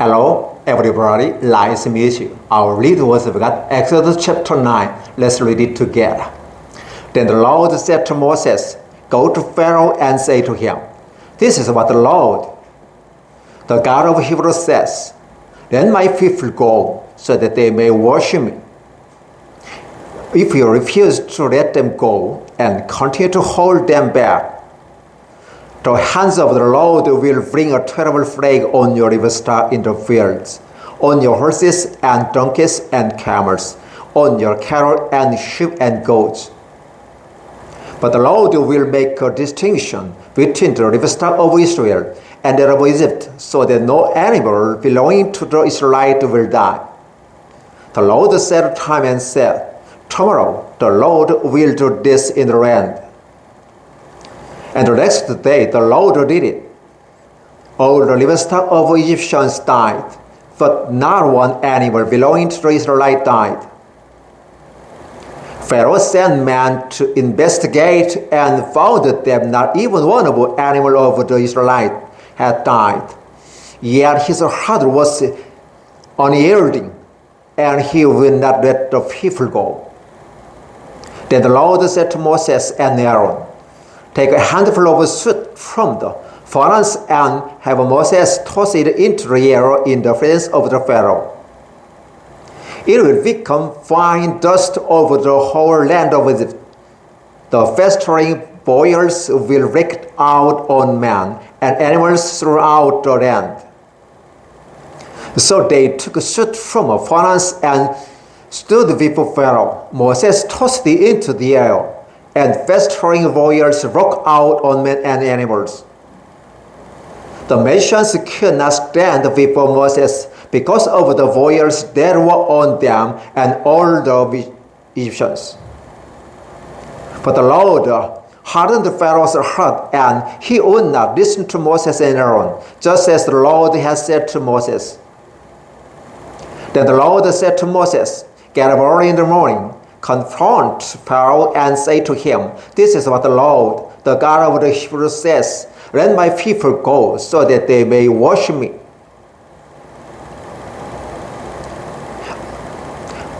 Hello, everybody. Nice to meet you. Our reading was about Exodus chapter 9. Let's read it together. Then the Lord said to Moses, "Go to Pharaoh and say to him, this is what the Lord, the God of Hebrews says, let my people go so that they may worship me. If you refuse to let them go and continue to hold them back, the hands of the Lord will bring a terrible plague on your livestock in the fields, on your horses and donkeys and camels, on your cattle and sheep and goats. But the Lord will make a distinction between the livestock of Israel and that of Egypt, so that no animal belonging to the Israelites will die." The Lord set time and said, "Tomorrow the Lord will do this in the land." And the next day the Lord did it. All the livestock of Egyptians died, but not one animal belonging to the Israelites died. Pharaoh sent men to investigate and found that not even one of the animals of the Israelites had died. Yet his heart was unyielding, and he would not let the people go. Then the Lord said to Moses and Aaron, "Take a handful of soot from the furnace and have Moses toss it into the air in the presence of the Pharaoh. It will become fine dust over the whole land of Egypt. The festering boils will break out on man and animals throughout the land." So they took soot from a furnace and stood before Pharaoh. Moses tossed it into the air, and festering boils broke out on men and animals. The Egyptians could not stand before Moses because of the boils that were on them and all the Egyptians. But the Lord hardened Pharaoh's heart, and he would not listen to Moses and Aaron, just as the Lord had said to Moses. Then the Lord said to Moses, "Get up early in the morning, confront Pharaoh and say to him, this is what the Lord, the God of the Hebrews says, let my people go so that they may worship me.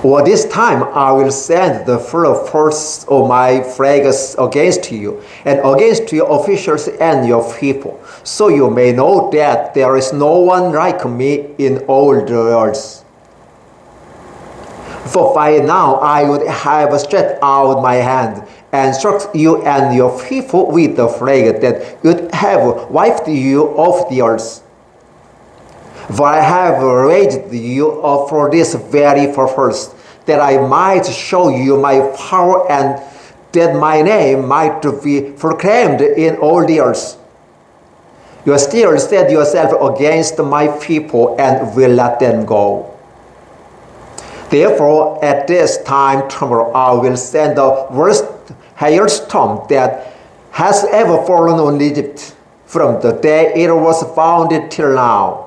Or this time I will send the full force of my plagues against you and against your officials and your people, so you may know that there is no one like me in all the earth. For by now I would have stretched out my hand and struck you and your people with the plague that would have wiped you off the earth. For I have raised you up for this very purpose, that I might show you my power and that my name might be proclaimed in all the earth. You still set yourself against my people and will let them go. Therefore, at this time tomorrow I will send the worst hailstorm that has ever fallen on Egypt, from the day it was founded till now.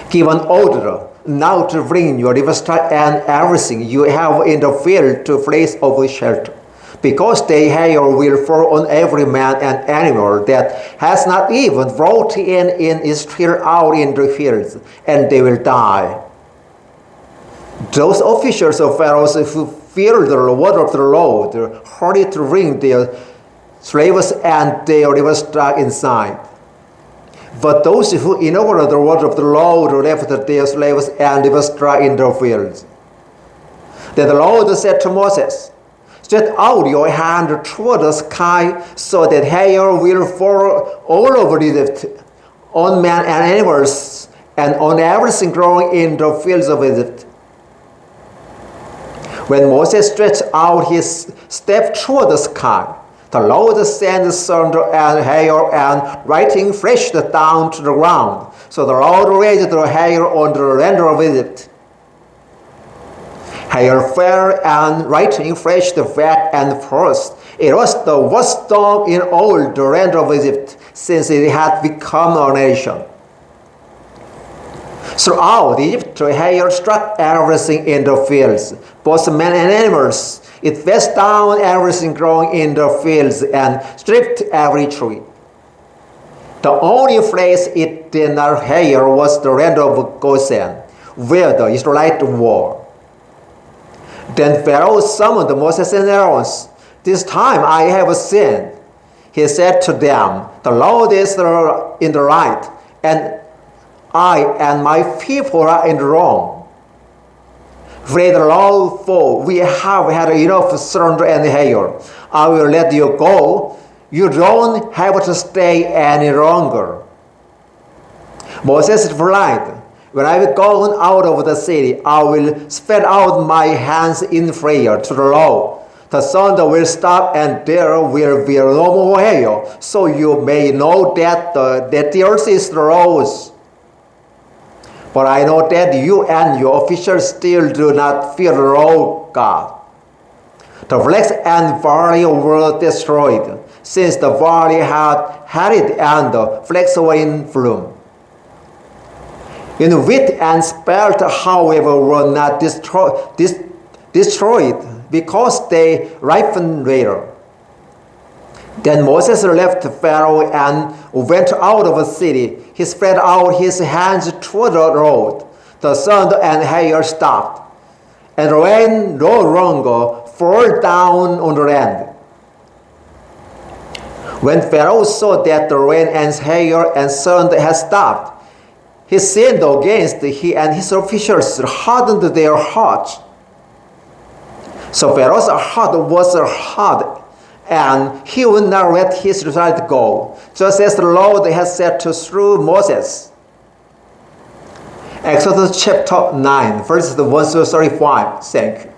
Give an order now to bring your livestock and everything you have in the field to a place of shelter, because the hail will fall on every man and animal that has not even brought in its fill out in the fields, and they will die." Those officials of Pharaoh who feared the word of the Lord hurried to bring their slaves and their livestock inside. But those who ignored the word of the Lord left their slaves and livestock in the fields. Then the Lord said to Moses, "Stretch out your hand toward the sky so that hail will fall all over Egypt, on men and animals, and on everything growing in the fields of Egypt." When Moses stretched out his staff toward the sky, the Lord sent thunder and hail and lightning flashed down to the ground. So the Lord raised the hail on the land of Egypt. Hail fell and lightning flashed back and forth. It was the worst storm in all the land of Egypt since it had become a nation. Throughout Egypt, hail struck everything in the fields, both men and animals. It pressed down everything growing in the fields and stripped every tree. The only place it did not hear was the land of Goshen, where the Israelites were. Then Pharaoh summoned Moses and Aaron. This time I have sinned. He said to them, the Lord is in the right, and I and my people are in the wrong. Pray the Lord, for we have had enough thunder and hail. I will let you go. You don't have to stay any longer. Moses replied, when I have gone out of the city, I will spread out my hands in prayer to the Lord. The thunder will stop and there will be no more hail, so you may know that the earth is the Lord's. But I know that you and your officials still do not fear the Lord God. The flax and barley were destroyed, since the barley had it and the flax were in bloom. In wheat and spelt, however, were not destroyed because they ripened later. Then Moses left Pharaoh and went out of the city. He spread out his hands toward the road. The thunder and hail stopped, and the rain no longer fell down on the land. When Pharaoh saw that the rain and hail and thunder had stopped, he sinned against he and his officials hardened their hearts. So Pharaoh's heart was hard, and he would not let his Israelites go, just as the Lord had said through Moses. Exodus chapter 9, verses 1 to 35. Thank you.